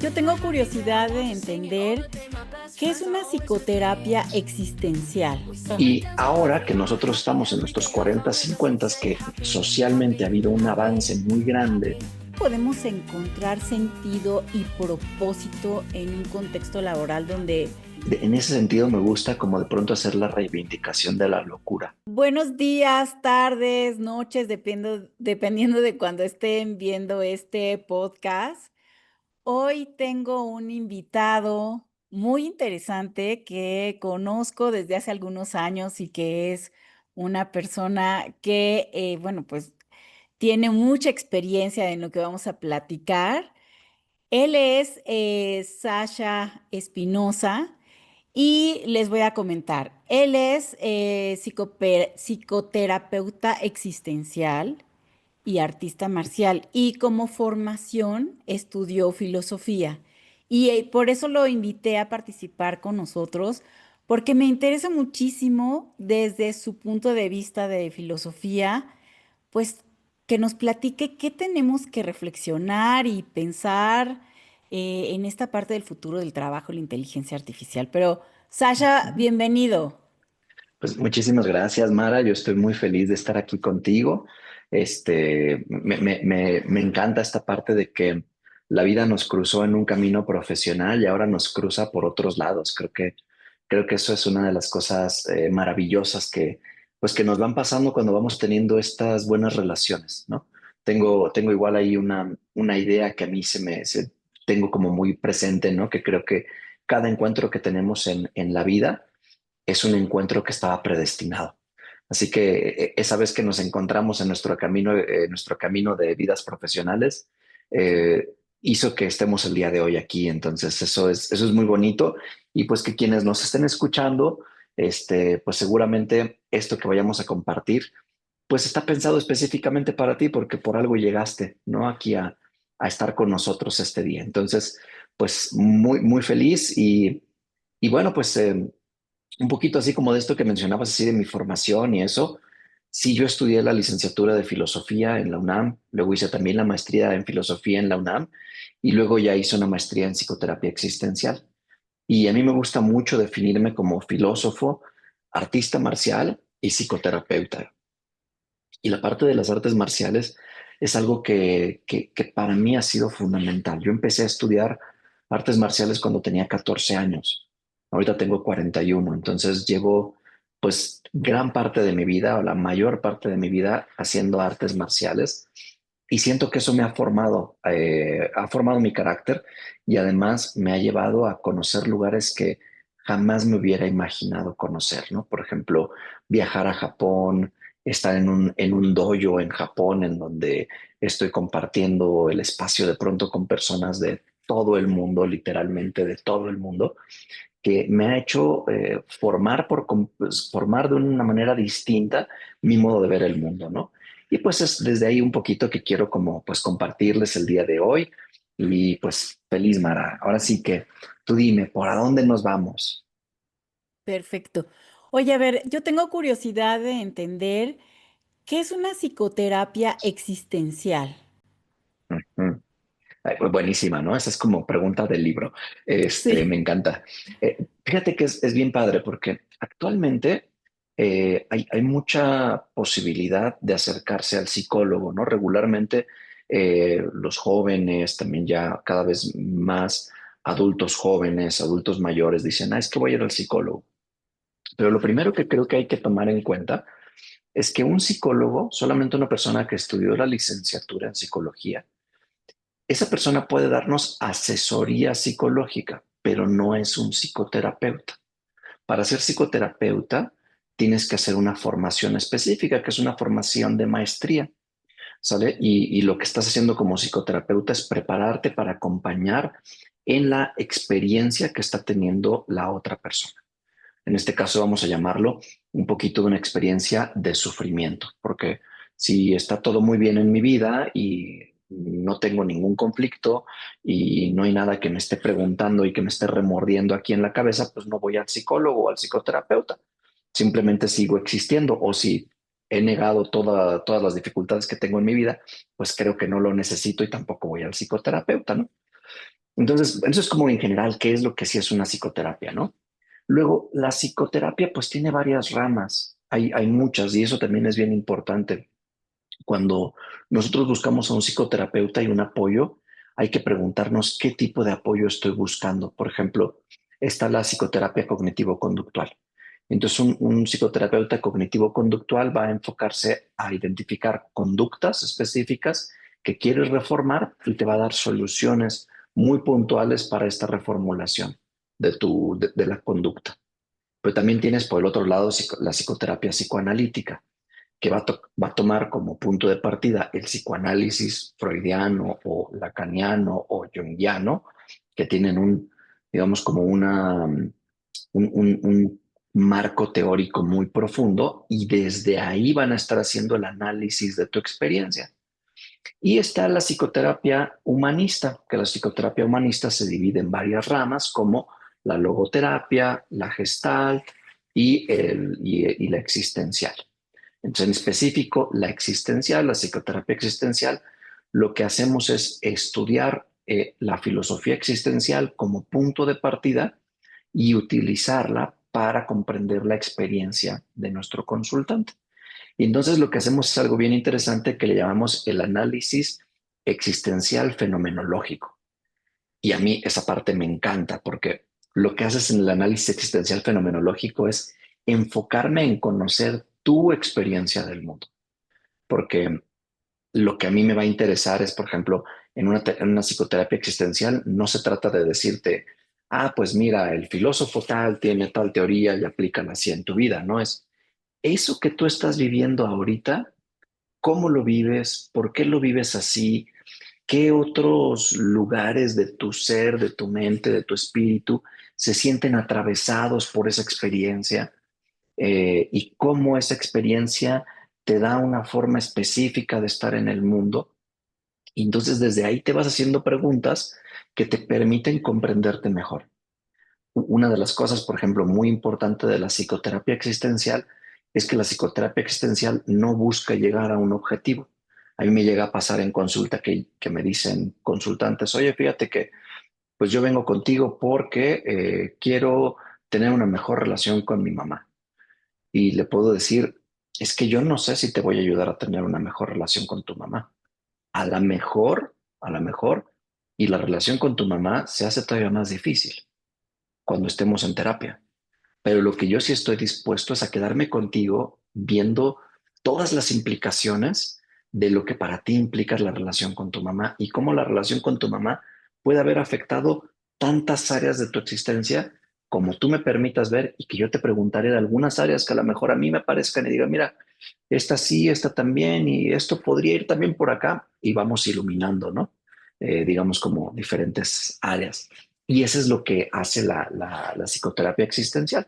Yo tengo curiosidad de entender qué es una psicoterapia existencial. Y ahora que nosotros estamos en nuestros 40, 50, que socialmente ha habido un avance muy grande. Podemos encontrar sentido y propósito en un contexto laboral donde En ese sentido me gusta como de pronto hacer la reivindicación de la locura. buenos días, tardes, noches, dependiendo de cuando estén viendo este podcast. Hoy tengo un invitado muy interesante que conozco desde hace algunos años y que es una persona que, bueno, pues tiene mucha experiencia en lo que vamos a platicar. Él es Sasha Espinosa y les voy a comentar. Él es psicoterapeuta existencial y artista marcial y como formación estudió filosofía. Y por eso lo invité a participar con nosotros, porque me interesa muchísimo desde su punto de vista de filosofía, pues que nos platique qué tenemos que reflexionar y pensar en esta parte del futuro del trabajo, la inteligencia artificial. Pero, Sasha, bienvenido. Pues muchísimas gracias, Mara. Yo estoy muy feliz de estar aquí contigo. Me encanta esta parte de que la vida nos cruzó en un camino profesional y ahora nos cruza por otros lados. Creo que eso es una de las cosas maravillosas pues que nos van pasando cuando vamos teniendo estas buenas relaciones, ¿no? Tengo igual ahí una idea que a mí tengo como muy presente, ¿no? Que creo que cada encuentro que tenemos en la vida es un encuentro que estaba predestinado. Así que esa vez que nos encontramos en nuestro camino de vidas profesionales, eh, hizo que estemos el día de hoy aquí. Entonces eso es muy bonito y pues que quienes nos estén escuchando, pues seguramente esto que vayamos a compartir, pues está pensado específicamente para ti porque por algo llegaste, ¿no? Aquí a estar con nosotros este día. Entonces, pues muy, muy feliz y bueno, pues un poquito así como de esto que mencionabas, así de mi formación y eso. Sí, yo estudié la licenciatura de filosofía en la UNAM, luego hice también la maestría en filosofía en la UNAM y luego ya hice una maestría en psicoterapia existencial. Y a mí me gusta mucho definirme como filósofo, artista marcial y psicoterapeuta. Y la parte de las artes marciales es algo que para mí ha sido fundamental. Yo empecé a estudiar artes marciales cuando tenía 14 años. Ahorita tengo 41, entonces llevo pues gran parte de mi vida o la mayor parte de mi vida haciendo artes marciales y siento que eso ha formado mi carácter y además me ha llevado a conocer lugares que jamás me hubiera imaginado conocer, ¿no? Por ejemplo, viajar a Japón, estar en un dojo en Japón, en donde estoy compartiendo el espacio de pronto con personas de todo el mundo, literalmente de todo el mundo, que me ha hecho pues, formar de una manera distinta mi modo de ver el mundo, ¿no? Y pues es desde ahí un poquito que quiero como pues compartirles el día de hoy y pues feliz Mara. Ahora sí que tú dime, ¿por a dónde nos vamos? Perfecto. Oye, a ver, yo tengo curiosidad de entender qué es una psicoterapia existencial. Ujú. Ay, pues buenísima, ¿no? Esa es como pregunta del libro. Me Sí. encanta. Fíjate que es bien padre porque actualmente hay mucha posibilidad de acercarse al psicólogo, ¿no? Regularmente los jóvenes, también ya cada vez más adultos jóvenes, adultos mayores, dicen, es que voy a ir al psicólogo. Pero lo primero que creo que hay que tomar en cuenta es que un psicólogo, solamente una persona que estudió la licenciatura en psicología, esa persona puede darnos asesoría psicológica, pero no es un psicoterapeuta. Para ser psicoterapeuta, tienes que hacer una formación específica, que es una formación de maestría, ¿sale? Y lo que estás haciendo como psicoterapeuta es prepararte para acompañar en la experiencia que está teniendo la otra persona. En este caso vamos a llamarlo un poquito de una experiencia de sufrimiento, porque si está todo muy bien en mi vida y no tengo ningún conflicto y no hay nada que me esté preguntando y que me esté remordiendo aquí en la cabeza, pues no voy al psicólogo o al psicoterapeuta. Simplemente sigo existiendo o si he negado todas las dificultades que tengo en mi vida, pues creo que no lo necesito y tampoco voy al psicoterapeuta, ¿no? Entonces, eso es como en general qué es lo que sí es una psicoterapia, ¿no? Luego, la psicoterapia pues tiene varias ramas, hay muchas y eso también es bien importante. Cuando nosotros buscamos a un psicoterapeuta y un apoyo, hay que preguntarnos qué tipo de apoyo estoy buscando. Por ejemplo, está la psicoterapia cognitivo-conductual. Entonces, un psicoterapeuta cognitivo-conductual va a enfocarse a identificar conductas específicas que quieres reformar y te va a dar soluciones muy puntuales para esta reformulación de la conducta. Pero también tienes por el otro lado la psicoterapia psicoanalítica, que va a tomar como punto de partida el psicoanálisis freudiano o lacaniano o junguiano, que tienen digamos, como un marco teórico muy profundo y desde ahí van a estar haciendo el análisis de tu experiencia. Y está la psicoterapia humanista, que la psicoterapia humanista se divide en varias ramas como la logoterapia, la gestalt y la existencial. Entonces, en específico, la existencial, la psicoterapia existencial, lo que hacemos es estudiar la filosofía existencial como punto de partida y utilizarla para comprender la experiencia de nuestro consultante. Y entonces lo que hacemos es algo bien interesante que le llamamos el análisis existencial fenomenológico. Y a mí esa parte me encanta porque lo que haces en el análisis existencial fenomenológico es enfocarme en conocer tu experiencia del mundo. Porque lo que a mí me va a interesar es, por ejemplo, en una psicoterapia existencial, no se trata de decirte, ah, pues mira, el filósofo tal tiene tal teoría y aplícala así en tu vida, no es eso que tú estás viviendo ahorita, cómo lo vives, por qué lo vives así, qué otros lugares de tu ser, de tu mente, de tu espíritu se sienten atravesados por esa experiencia y cómo esa experiencia te da una forma específica de estar en el mundo. Y entonces desde ahí te vas haciendo preguntas que te permiten comprenderte mejor. Una de las cosas, por ejemplo, muy importante de la psicoterapia existencial es que la psicoterapia existencial no busca llegar a un objetivo. A mí me llega a pasar en consulta que me dicen consultantes, oye, fíjate que pues yo vengo contigo porque quiero tener una mejor relación con mi mamá. Y le puedo decir, es que yo no sé si te voy a ayudar a tener una mejor relación con tu mamá. A la mejor, y la relación con tu mamá se hace todavía más difícil cuando estemos en terapia. Pero lo que yo sí estoy dispuesto es a quedarme contigo viendo todas las implicaciones de lo que para ti implica la relación con tu mamá y cómo la relación con tu mamá puede haber afectado tantas áreas de tu existencia como tú me permitas ver y que yo te preguntaré de algunas áreas que a lo mejor a mí me parezcan y diga, mira, esta sí, esta también y esto podría ir también por acá y vamos iluminando, ¿no? Digamos como diferentes áreas. Y eso es lo que hace la psicoterapia existencial.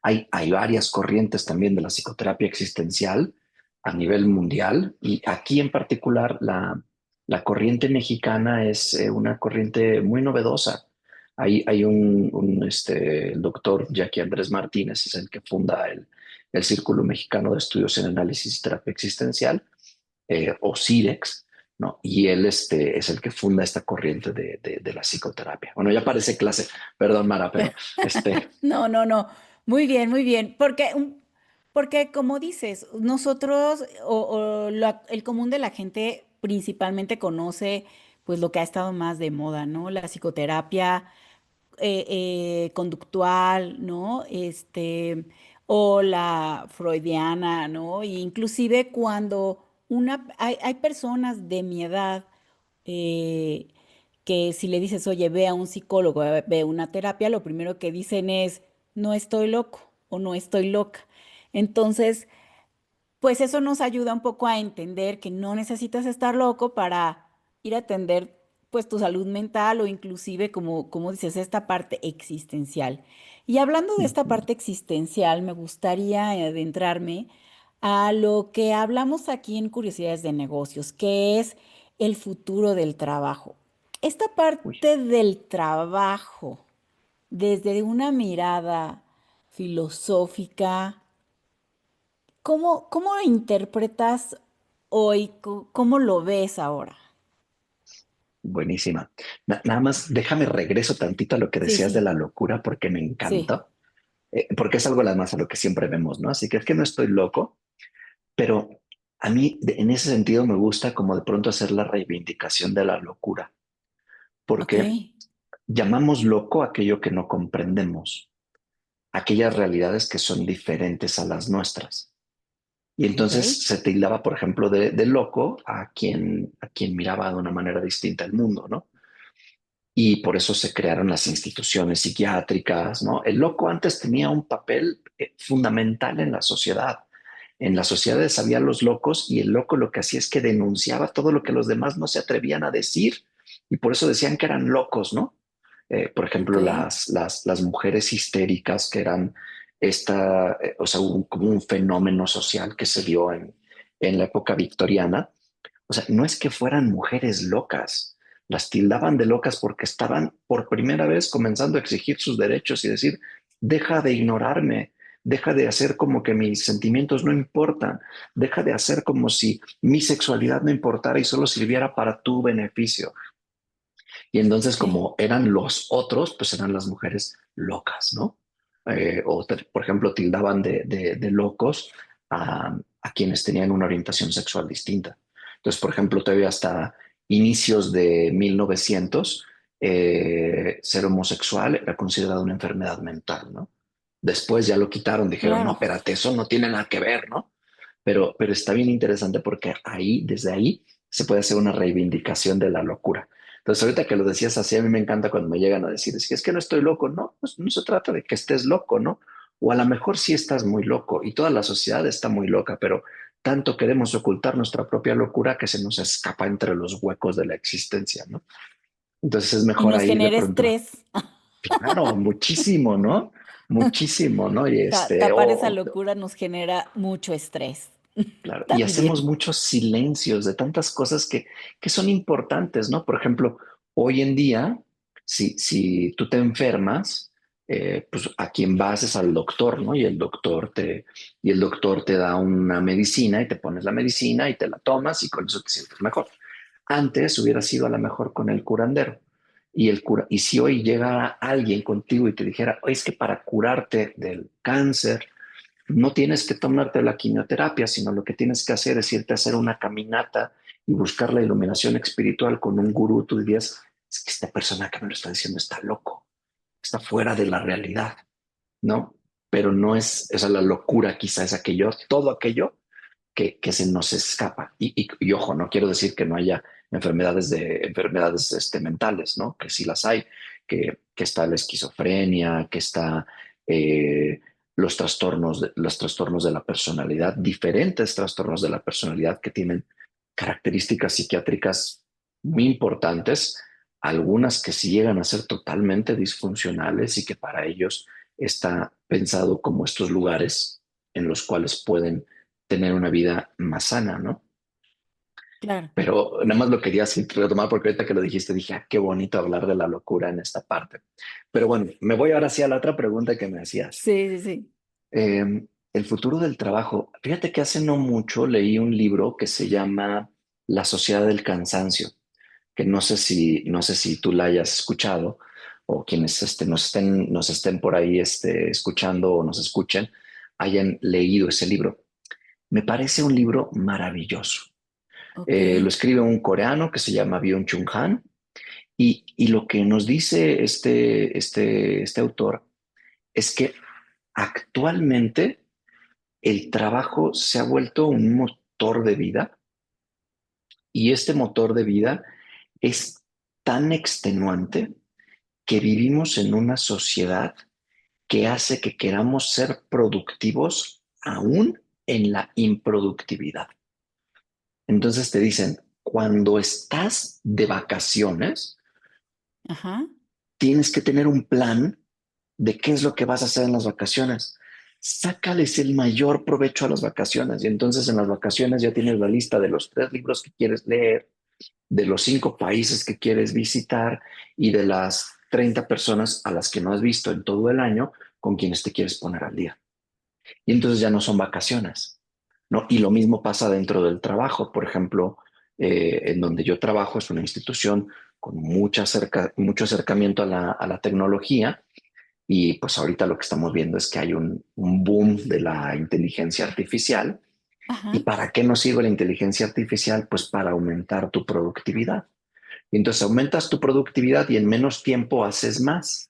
Hay varias corrientes también de la psicoterapia existencial a nivel mundial y aquí en particular la corriente mexicana es una corriente muy novedosa. Hay el doctor Jackie Andrés Martínez, es el que funda el Círculo Mexicano de Estudios en Análisis y Terapia Existencial, o CIDEX, ¿no? Y él es el que funda esta corriente de la psicoterapia. Bueno, ya parece clase, perdón, Mara, pero No, no, no. Muy bien, muy bien. Porque como dices, nosotros el común de la gente principalmente conoce pues lo que ha estado más de moda, ¿no? La psicoterapia conductual, ¿no? O la freudiana, ¿no? E inclusive cuando hay personas de mi edad eh, que si le dices, oye, ve a un psicólogo, ve a una terapia, lo primero que dicen es, no estoy loco o no estoy loca. Entonces, pues eso nos ayuda un poco a entender que no necesitas estar loco para ir a atender pues tu salud mental o inclusive como dices, esta parte existencial. Y hablando de esta parte existencial, me gustaría adentrarme a lo que hablamos aquí en Curiosidades de Negocios, que es el futuro del trabajo. Esta uy, parte del trabajo, desde una mirada filosófica, ¿cómo lo interpretas hoy? ¿Cómo lo ves ahora? Buenísima. Nada más, déjame regreso tantito a lo que Sí, decías de sí, la locura porque me sí, encantó, porque es algo además a lo que siempre vemos, ¿no? Así que es que no estoy loco, pero a mí en ese sentido me gusta como de pronto hacer la reivindicación de la locura, ok, porque llamamos loco aquello que no comprendemos, aquellas realidades que son diferentes a las nuestras. Y ok, entonces se tildaba, por ejemplo, de loco a quien miraba de una manera distinta el mundo, ¿no? Y por eso se crearon las instituciones psiquiátricas, ¿no? El loco antes tenía un papel fundamental en la sociedad. En las sociedades había los locos y el loco lo que hacía es que denunciaba todo lo que los demás no se atrevían a decir y por eso decían que eran locos, ¿no? Por ok, ejemplo, las mujeres histéricas que eran o sea, como un fenómeno social que se dio en la época victoriana. O sea, no es que fueran mujeres locas, las tildaban de locas porque estaban por primera vez comenzando a exigir sus derechos y decir, deja de ignorarme, deja de hacer como que mis sentimientos no importan, deja de hacer como si mi sexualidad no importara y solo sirviera para tu beneficio. Y entonces sí, como eran los otros, pues eran las mujeres locas, ¿no? Por ejemplo, tildaban de locos a quienes tenían una orientación sexual distinta. Entonces, por ejemplo, todavía hasta inicios de 1900, ser homosexual era considerado una enfermedad mental, ¿no? Después ya lo quitaron, dijeron, no, claro. espérate, eso no tiene nada que ver, ¿no? Pero está bien interesante porque ahí, desde ahí, se puede hacer una reivindicación de la locura. Entonces, ahorita que lo decías así, a mí me encanta cuando me llegan a decir, es que no estoy loco, no, pues no se trata de que estés loco, ¿no? O a lo mejor sí estás muy loco y toda la sociedad está muy loca, pero tanto queremos ocultar nuestra propia locura que se nos escapa entre los huecos de la existencia, ¿no? Entonces es Y mejor nos ahí de genera pronto, estrés. claro, muchísimo, ¿no? Muchísimo, ¿no? Y Tapar esa locura nos genera mucho estrés claro, y hacemos también. muchos silencios de tantas cosas que son importantes, ¿no? Por ejemplo, hoy en día, si tú te enfermas, pues a quien vas es al doctor, ¿no? Y el doctor te da una medicina y te pones la medicina y te la tomas y con eso te sientes mejor. Antes hubiera sido a lo mejor con el curandero. Y si hoy llegara alguien contigo y te dijera, oye, es que para curarte del cáncer, no tienes que tomarte la quimioterapia, sino lo que tienes que hacer es irte a hacer una caminata y buscar la iluminación espiritual con un gurú. Tú dirías, es que esta persona que me lo está diciendo está loco, está fuera de la realidad, ¿no? Pero no es, esa la locura quizá es aquello, todo aquello que se nos escapa. Y ojo, no quiero decir que no haya enfermedades mentales, ¿no? Que sí las hay, que está la esquizofrenia, que está los trastornos de la personalidad, diferentes trastornos de la personalidad que tienen características psiquiátricas muy importantes, algunas que sí llegan a ser totalmente disfuncionales y que para ellos está pensado como estos lugares en los cuales pueden tener una vida más sana, ¿no? Claro. Pero nada más lo quería así retomar porque ahorita que lo dijiste dije, qué bonito hablar de la locura en esta parte. Pero bueno, me voy ahora sí a la otra pregunta que me hacías. Sí, sí, sí. El futuro del trabajo. Fíjate que hace no mucho leí un libro que se llama La Sociedad del Cansancio, que no sé si tú la hayas escuchado o quienes nos estén por ahí escuchando o nos escuchen hayan leído ese libro. Me parece un libro maravilloso. Ok. Lo escribe un coreano que se llama Byung-Chul Han y lo que nos dice este autor es que actualmente el trabajo se ha vuelto un motor de vida y este motor de vida es tan extenuante que vivimos en una sociedad que hace que queramos ser productivos aún en la improductividad. Entonces te dicen, cuando estás de vacaciones, Ajá. tienes que tener un plan de qué es lo que vas a hacer en las vacaciones. Sácales el mayor provecho a las vacaciones y entonces en las vacaciones ya tienes la lista de los 3 libros que quieres leer, de los 5 países que quieres visitar y de las 30 personas a las que no has visto en todo el año con quienes te quieres poner al día. Y entonces ya no son vacaciones, ¿no? Y lo mismo pasa dentro del trabajo. Por ejemplo, en donde yo trabajo es una institución con mucho acercamiento a la tecnología. Y pues ahorita lo que estamos viendo es que hay un boom de la inteligencia artificial. ¿Y Ajá, para qué nos sirve la inteligencia artificial? Pues para aumentar tu productividad. Y entonces aumentas tu productividad y en menos tiempo haces más.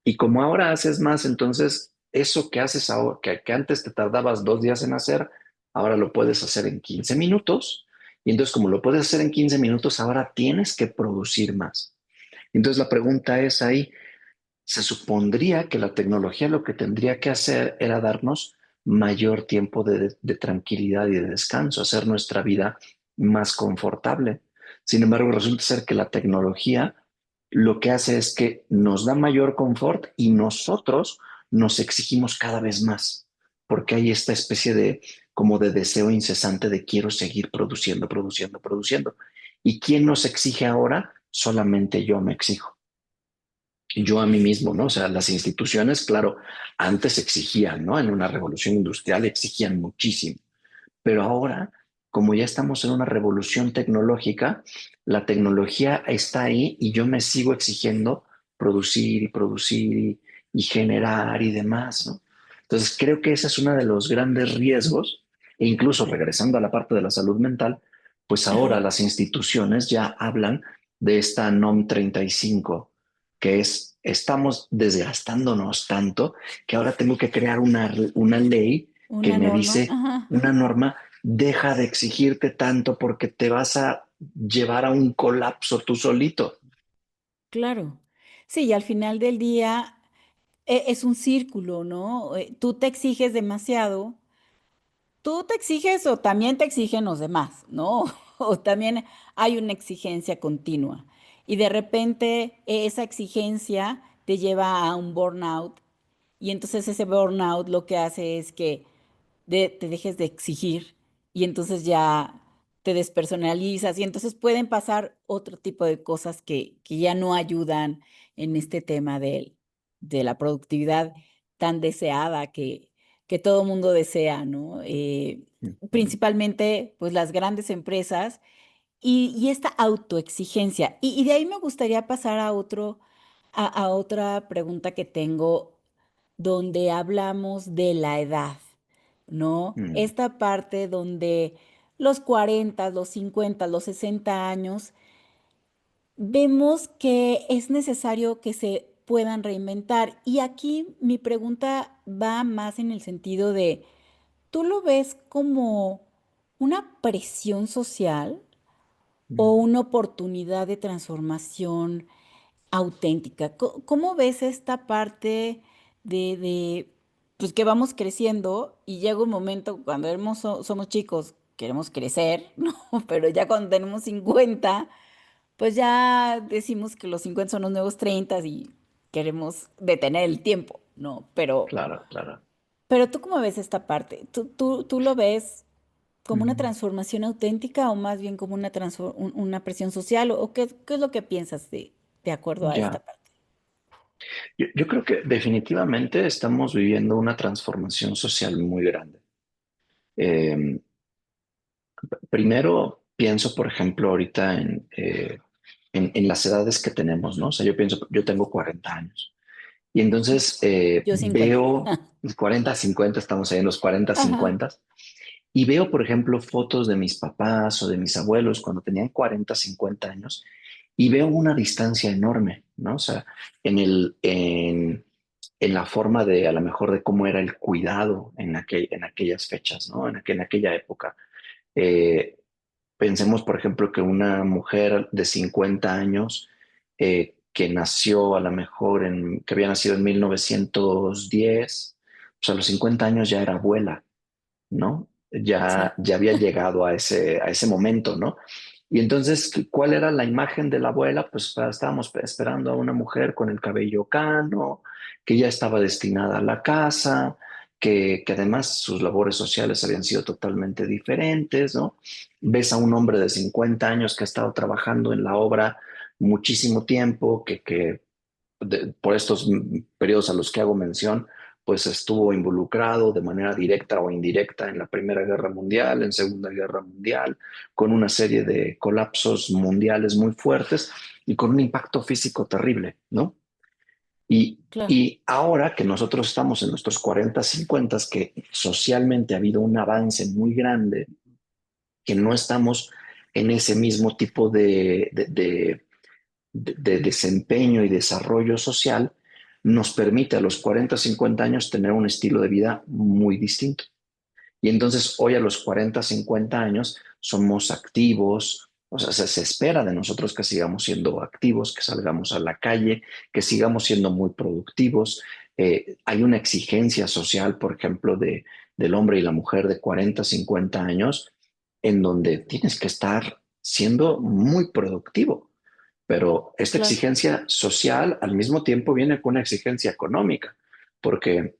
Y como ahora haces más, entonces eso que haces ahora, que antes te tardabas 2 días en hacer, ahora lo puedes hacer en 15 minutos. Y entonces como lo puedes hacer en 15 minutos, ahora tienes que producir más. Entonces la pregunta es ahí, se supondría que la tecnología lo que tendría que hacer era darnos mayor tiempo de tranquilidad y de descanso, hacer nuestra vida más confortable. Sin embargo, resulta ser que la tecnología lo que hace es que nos da mayor confort y nosotros nos exigimos cada vez más, porque hay esta especie de como de deseo incesante de quiero seguir produciendo, produciendo, produciendo. ¿Y quién nos exige ahora? Solamente yo me exijo, yo a mí mismo, ¿no? O sea, las instituciones, claro, antes exigían, ¿no? En una revolución industrial exigían muchísimo, pero ahora, como ya estamos en una revolución tecnológica, la tecnología está ahí y yo me sigo exigiendo producir y producir y generar y demás, ¿no? Entonces, creo que ese es uno de los grandes riesgos, e incluso regresando a la parte de la salud mental, pues ahora ajá. las instituciones ya hablan de esta NOM 35, que es, estamos desgastándonos tanto que ahora tengo que crear una ley que Una me norma, dice, ajá, una norma, deja de exigirte tanto porque te vas a llevar a un colapso tú solito. claro. Sí, y al final del día es un círculo, ¿no? Tú te exiges demasiado. Tú te exiges o también te exigen los demás, ¿no? O también hay una exigencia continua. Y de repente esa exigencia te lleva a un burnout y entonces ese burnout lo que hace es que te dejes de exigir y entonces ya te despersonalizas y entonces pueden pasar otro tipo de cosas que ya no ayudan en este tema de la productividad tan deseada que todo mundo desea, ¿no? Principalmente, pues las grandes empresas y esta autoexigencia. Y de ahí me gustaría pasar a a otra pregunta que tengo donde hablamos de la edad, ¿no? Mm, Esta parte donde los 40, los 50, los 60 años, vemos que es necesario que se puedan reinventar. Y aquí mi pregunta va más en el sentido de, ¿tú lo ves como una presión social o mm, una oportunidad de transformación auténtica? ¿Cómo ves esta parte pues que vamos creciendo y llega un momento cuando somos chicos, queremos crecer, ¿no? Pero ya cuando tenemos 50 pues ya decimos que los 50 son los nuevos 30 y queremos detener el tiempo, ¿no? claro, claro. Pero ¿tú cómo ves esta parte? ¿Tú lo ves como una Mm, transformación auténtica o más bien como una presión social? ¿O qué es lo que piensas de acuerdo a esta ya. parte? Yo creo que definitivamente estamos viviendo una transformación social muy grande. Eh, Primero, pienso, por ejemplo, ahorita en las edades que tenemos, ¿no? O sea, yo pienso, yo tengo 40 años. Y entonces Yo 50. veo 40, 50, estamos ahí en los 40, Ajá. 50, y veo, por ejemplo, fotos de mis papás o de mis abuelos cuando tenían 40, 50 años, y veo una distancia enorme, ¿no? O sea, en la forma de, a lo mejor, de cómo era el cuidado en aquellas fechas, ¿no? En aquella época. Eh, Pensemos, por ejemplo, que una mujer de 50 años que nació a lo mejor que había nacido en 1910, pues a los 50 años ya era abuela, ¿no? Sí. Ya había llegado a ese momento, ¿no? Y entonces, ¿cuál era la imagen de la abuela? Pues estábamos esperando a una mujer con el cabello cano, que ya estaba destinada a la casa, que además sus labores sociales habían sido totalmente diferentes, ¿no? Ves a un hombre de 50 años que ha estado trabajando en la obra muchísimo tiempo, por estos periodos a los que hago mención, pues estuvo involucrado de manera directa o indirecta en la Primera Guerra Mundial, en Segunda Guerra Mundial, con una serie de colapsos mundiales muy fuertes y con un impacto físico terrible, ¿no? claro, Y ahora que nosotros estamos en nuestros 40, 50, que socialmente ha habido un avance muy grande, que no estamos en ese mismo tipo de desempeño y desarrollo social, nos permite a los 40, 50 años tener un estilo de vida muy distinto. Y entonces hoy a los 40, 50 años somos activos, o sea, se espera de nosotros que sigamos siendo activos, que salgamos a la calle, que sigamos siendo muy productivos. Hay una exigencia social, por ejemplo, del hombre y la mujer de 40, 50 años, en donde tienes que estar siendo muy productivo. Pero esta claro. exigencia social al mismo tiempo viene con una exigencia económica, porque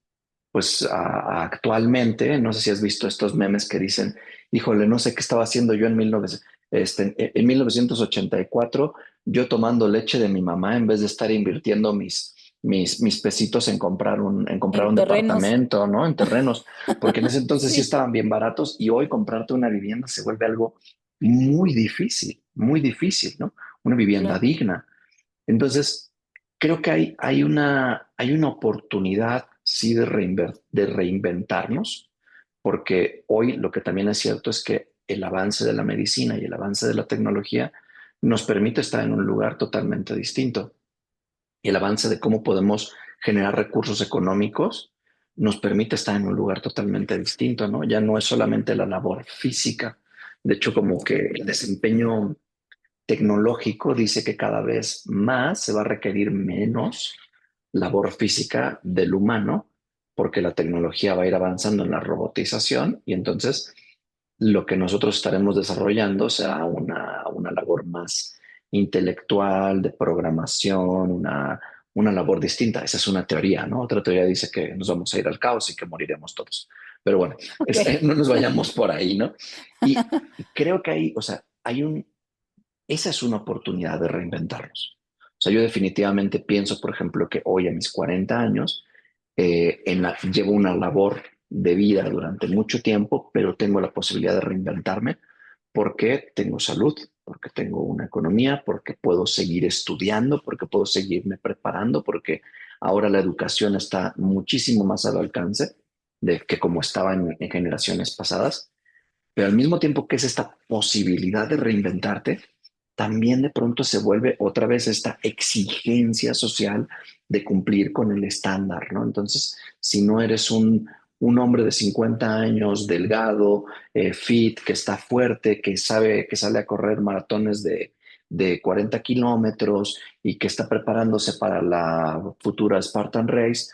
pues actualmente, no sé si has visto estos memes que dicen, híjole, no sé qué estaba haciendo yo en 1984, yo tomando leche de mi mamá en vez de estar invirtiendo mis pesitos en comprar En un terrenos. departamento, ¿no? En terrenos, porque en ese entonces sí estaban bien baratos y hoy comprarte una vivienda se vuelve algo muy difícil, ¿no? Una vivienda Claro, digna. Entonces, creo que hay una oportunidad, sí, de reinventarnos, porque hoy lo que también es cierto es que el avance de la medicina y el avance de la tecnología nos permite estar en un lugar totalmente distinto. Y el avance de cómo podemos generar recursos económicos nos permite estar en un lugar totalmente distinto, ¿no? Ya no es solamente la labor física. De hecho, como que el desempeño tecnológico dice que cada vez más se va a requerir menos labor física del humano porque la tecnología va a ir avanzando en la robotización y entonces lo que nosotros estaremos desarrollando será una labor más intelectual, de programación, una labor distinta. Esa es una teoría, ¿no? Otra teoría dice que nos vamos a ir al caos y que moriremos todos. Pero bueno, ok. no nos vayamos por ahí, ¿no? Y creo que hay, o sea, esa es una oportunidad de reinventarnos. O sea, yo definitivamente pienso, por ejemplo, que hoy a mis 40 años llevo una labor de vida durante mucho tiempo, pero tengo la posibilidad de reinventarme porque tengo salud, porque tengo una economía, porque puedo seguir estudiando, porque puedo seguirme preparando, porque ahora la educación está muchísimo más al alcance de que como estaba en generaciones pasadas, pero al mismo tiempo que es esta posibilidad de reinventarte, también de pronto se vuelve otra vez esta exigencia social de cumplir con el estándar, ¿no? Entonces, si no eres un hombre de 50 años, delgado, fit, que está fuerte, que sabe, que sale a correr maratones de 40 kilómetros y que está preparándose para la futura Spartan Race,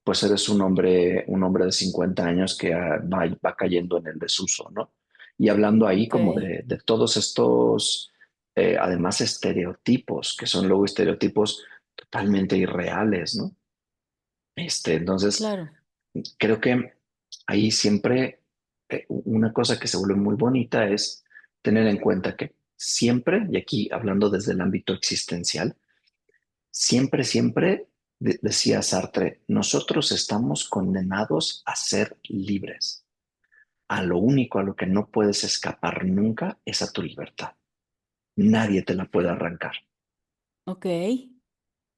pues eres un hombre de 50 años que va cayendo en el desuso, ¿no? Y hablando ahí Ok, como de todos estos, además, estereotipos, que son luego estereotipos totalmente irreales, ¿no? Entonces, claro, creo que ahí siempre una cosa que se vuelve muy bonita es tener en cuenta que siempre, y aquí hablando desde el ámbito existencial, siempre, decía Sartre, nosotros estamos condenados a ser libres. A lo único a lo que no puedes escapar nunca es a tu libertad. Nadie te la puede arrancar. ok,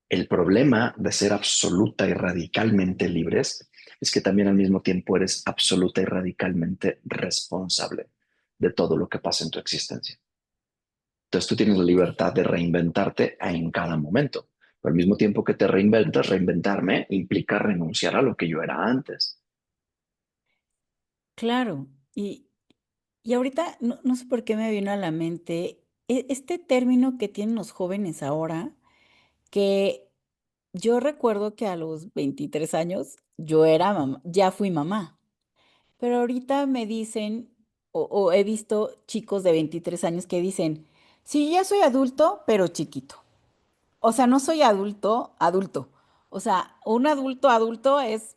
El problema de ser absoluta y radicalmente libres es que también al mismo tiempo eres absoluta y radicalmente responsable de todo lo que pasa en tu existencia. Entonces tú tienes la ok. libertad de reinventarte en cada momento. Pero al mismo tiempo que te reinventas, reinventarme implica renunciar a lo que yo era antes. Claro. Y ahorita no sé por qué me vino a la mente este término que tienen los jóvenes ahora, que yo recuerdo que a los 23 años yo era mamá, ya fui mamá, pero ahorita me dicen, o he visto chicos de 23 años que dicen, sí, ya soy adulto, pero chiquito. O sea, no soy adulto, adulto. O sea, un adulto adulto es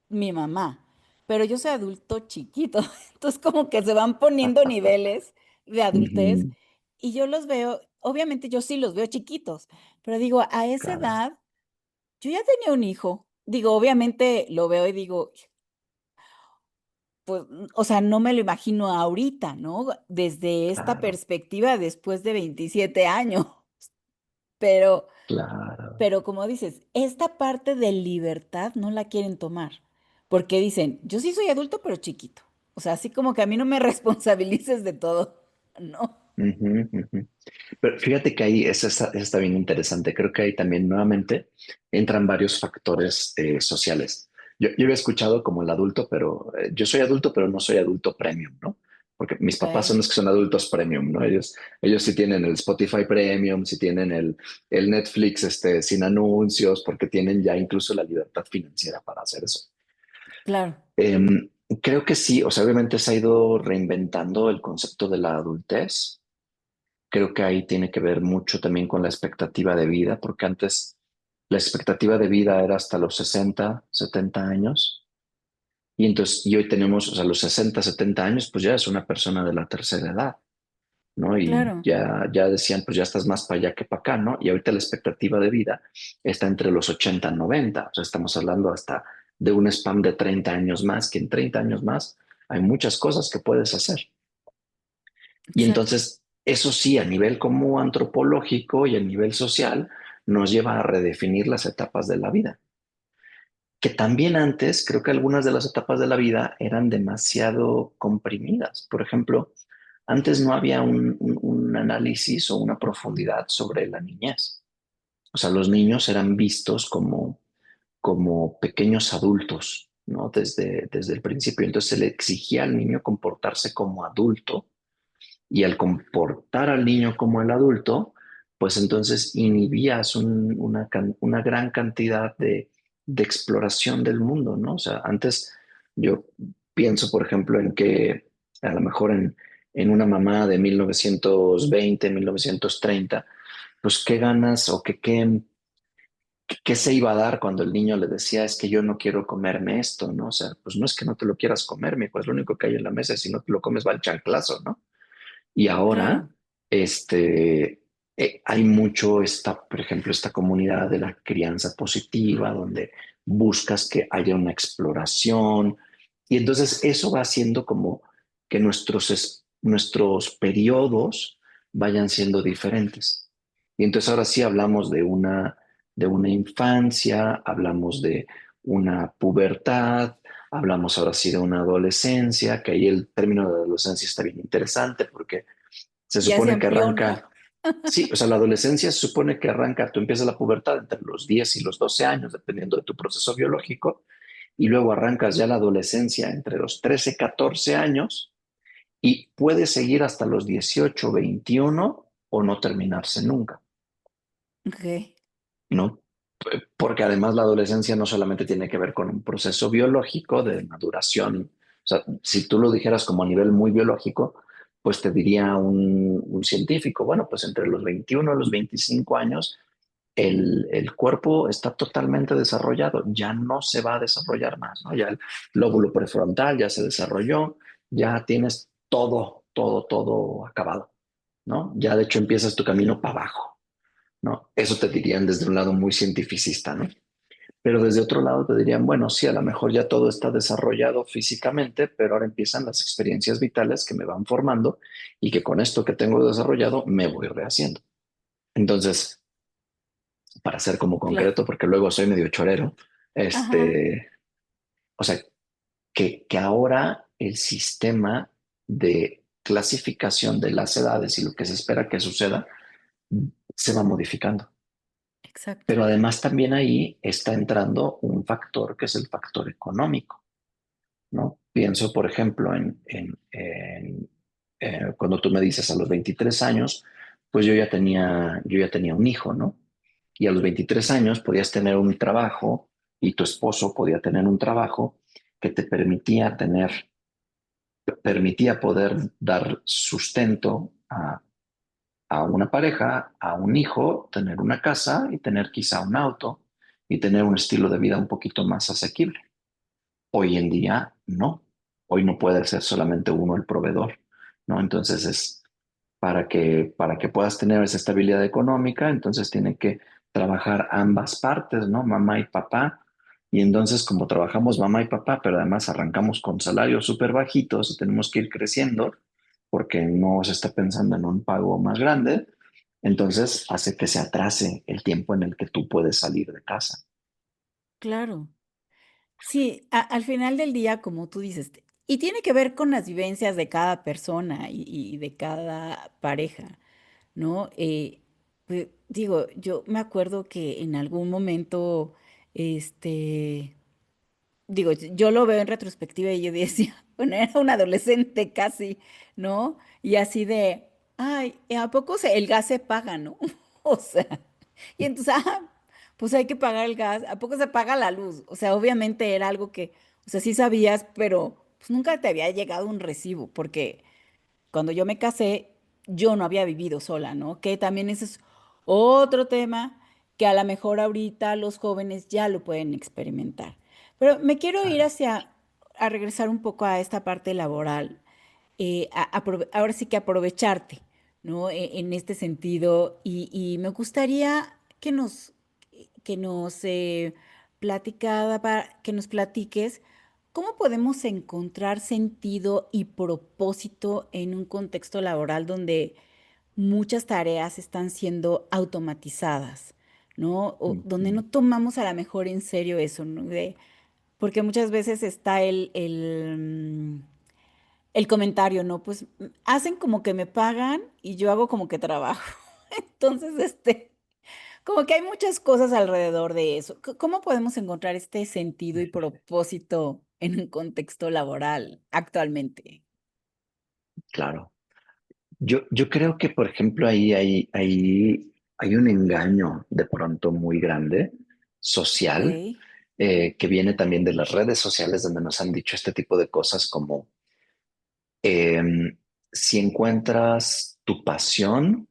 mi mamá, pero yo soy adulto chiquito. Entonces, como que se van poniendo niveles de adultez Ujú, y yo los veo, obviamente yo sí los veo chiquitos, pero digo, a esa claro. edad yo ya tenía un hijo, digo, obviamente lo veo y digo, pues, o sea, no me lo imagino ahorita, ¿no? Desde esta Claro, perspectiva después de 27 años, pero, claro. pero como dices, esta parte de libertad no la quieren tomar, porque dicen, yo sí soy adulto, pero chiquito. O sea, así como que a mí no me responsabilices de todo, ¿no? Ujú, ujú. Pero fíjate que ahí eso está bien interesante. Creo que ahí también nuevamente entran varios factores sociales. Yo había escuchado como el adulto, pero yo soy adulto, pero no soy adulto premium, ¿no? Porque mis papás son Ok, los que son adultos premium, ¿no? Ellos sí tienen el Spotify Premium, sí tienen el Netflix sin anuncios, porque tienen ya incluso la libertad financiera para hacer eso. claro, Creo que sí, o sea, obviamente se ha ido reinventando el concepto de la adultez. Creo que ahí tiene que ver mucho también con la expectativa de vida, porque antes la expectativa de vida era hasta los 60, 70 años. Y hoy tenemos, o sea, los 60, 70 años, pues ya es una persona de la tercera edad, ¿no? Y claro, ya decían, pues ya estás más para allá que para acá, ¿no? Y ahorita la expectativa de vida está entre los 80 y 90. O sea, estamos hablando hasta de un spam de 30 años más, que en 30 años más hay muchas cosas que puedes hacer. Y exacto, entonces, eso sí, a nivel como antropológico y a nivel social, nos lleva a redefinir las etapas de la vida. Que también antes creo que algunas de las etapas de la vida eran demasiado comprimidas. Por ejemplo, antes no había un análisis o una profundidad sobre la niñez. O sea, los niños eran vistos como pequeños adultos, ¿no? Desde el principio. Entonces se le exigía al niño comportarse como adulto y al comportar al niño como el adulto, pues entonces inhibías una gran cantidad de exploración del mundo, ¿no? O sea, antes yo pienso, por ejemplo, en que a lo mejor en una mamá de 1920, 1930, pues qué ganas o qué se iba a dar cuando el niño le decía, es que yo no quiero comerme esto, ¿no? O sea, pues no es que no te lo quieras comer, pues lo único que hay en la mesa, si no te lo comes va el chanclazo, ¿no? Y ahora, claro, hay mucho por ejemplo, esta comunidad de la crianza positiva, donde buscas que haya una exploración. Y entonces eso va haciendo como que nuestros periodos vayan siendo diferentes. Y entonces ahora sí hablamos de una infancia, hablamos de una pubertad, hablamos ahora sí de una adolescencia, que ahí el término de adolescencia está bien interesante porque se ya se supone que amplió, ¿no? arranca, sí, o sea, la adolescencia se supone que arranca, tú empiezas la pubertad entre los 10 y los 12 años, dependiendo de tu proceso biológico, y luego arrancas ya la adolescencia entre los 13 14 años y puede seguir hasta los 18 21 o no terminarse nunca, Ok, ¿no? Porque además la adolescencia no solamente tiene que ver con un proceso biológico de maduración. O sea, si tú lo dijeras como a nivel muy biológico, pues te diría un científico, bueno, pues entre los 21 y los 25 años, el cuerpo está totalmente desarrollado, ya no se va a desarrollar más, ¿no? Ya el lóbulo prefrontal ya se desarrolló, ya tienes todo acabado, ¿no? Ya de hecho empiezas tu camino para abajo, ¿no? Eso te dirían desde un lado muy cientificista, ¿no? Pero desde otro lado te dirían, bueno, sí, a lo mejor ya todo está desarrollado físicamente, pero ahora empiezan las experiencias vitales que me van formando y que con esto que tengo desarrollado me voy rehaciendo. Entonces, para ser como claro. concreto, porque luego soy medio chorero, Ajá, o sea, que ahora el sistema de clasificación de las edades y lo que se espera que suceda se va modificando. exacto. Pero además también ahí está entrando un factor que es el factor económico, ¿no? Pienso, por ejemplo, cuando tú me dices a los 23 años, pues yo ya tenía un hijo, ¿no? Y a los 23 años podías tener un trabajo y tu esposo podía tener un trabajo que te permitía poder dar sustento a una pareja, a un hijo, tener una casa y tener quizá un auto y tener un estilo de vida un poquito más asequible. Hoy en día no. Hoy no puede ser solamente uno el proveedor, ¿no? Entonces es para que puedas tener esa estabilidad económica, entonces tiene que trabajar ambas partes, ¿no? Mamá y papá, Y entonces, como trabajamos mamá y papá, pero además arrancamos con salarios súper bajitos y tenemos que ir creciendo porque no se está pensando en un pago más grande, entonces hace que se atrase el tiempo en el que tú puedes salir de casa. Claro. Sí, al final del día, como tú dices, y tiene que ver con las vivencias de cada persona y de cada pareja, ¿no? Pues, digo, yo me acuerdo que en algún momento, este, digo, yo lo veo en retrospectiva y yo decía, bueno, era un adolescente casi, ¿no? Y así de, ay, ¿a poco el gas se paga, no? O sea, y entonces, pues hay que pagar el gas, ¿a poco se paga la luz? O sea, obviamente era algo que, o sea, sí sabías, pero pues nunca te había llegado un recibo, porque cuando yo me casé, yo no había vivido sola, ¿no? Que también ese es otro tema que a lo mejor ahorita los jóvenes ya lo pueden experimentar. Pero me quiero ir Claro. a regresar un poco a esta parte laboral, ahora sí que aprovecharte, ¿no? En este sentido, y me gustaría que nos que nos platiques cómo podemos encontrar sentido y propósito en un contexto laboral donde muchas tareas están siendo automatizadas, ¿no? O donde Ujú. no tomamos a lo mejor en serio eso, ¿no? Porque muchas veces está el comentario, ¿no? Pues hacen como que me pagan y yo hago como que trabajo. Entonces, como que hay muchas cosas alrededor de eso. ¿Cómo podemos encontrar este sentido y propósito en un contexto laboral actualmente? Claro. Yo creo que, por ejemplo, hay un engaño de pronto muy grande Ok, social que viene también de las redes sociales donde nos han dicho este tipo de cosas como si encuentras tu pasión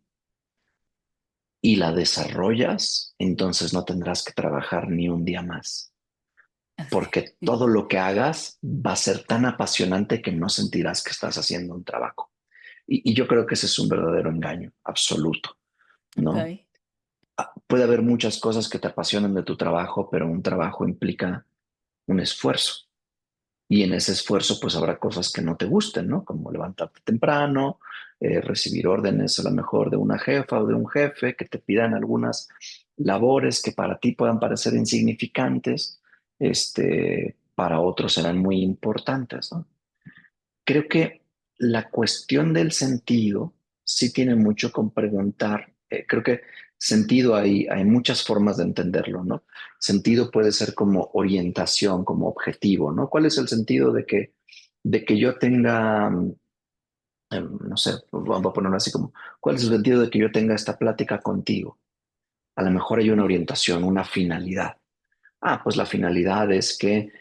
y la desarrollas, entonces no tendrás que trabajar ni un día más, porque todo lo que hagas va a ser tan apasionante que no sentirás que estás haciendo un trabajo. Y yo creo que ese es un verdadero engaño absoluto, ¿no? ok, Puede haber muchas cosas que te apasionan de tu trabajo, pero un trabajo implica un esfuerzo. Y en ese esfuerzo, pues habrá cosas que no te gusten, ¿no? Como levantarte temprano, recibir órdenes a lo mejor de una jefa o de un jefe, que te pidan algunas labores que para ti puedan parecer insignificantes, para otros serán muy importantes, ¿no? Creo que la cuestión del sentido sí tiene mucho con preguntar. Creo que sentido hay muchas formas de entenderlo, ¿no? Sentido puede ser como orientación, como objetivo, ¿no? ¿Cuál es el sentido de que yo tenga, no sé, vamos a ponerlo así como, ¿cuál es el sentido de que yo tenga esta plática contigo? A lo mejor hay una orientación, una finalidad. Pues la finalidad es que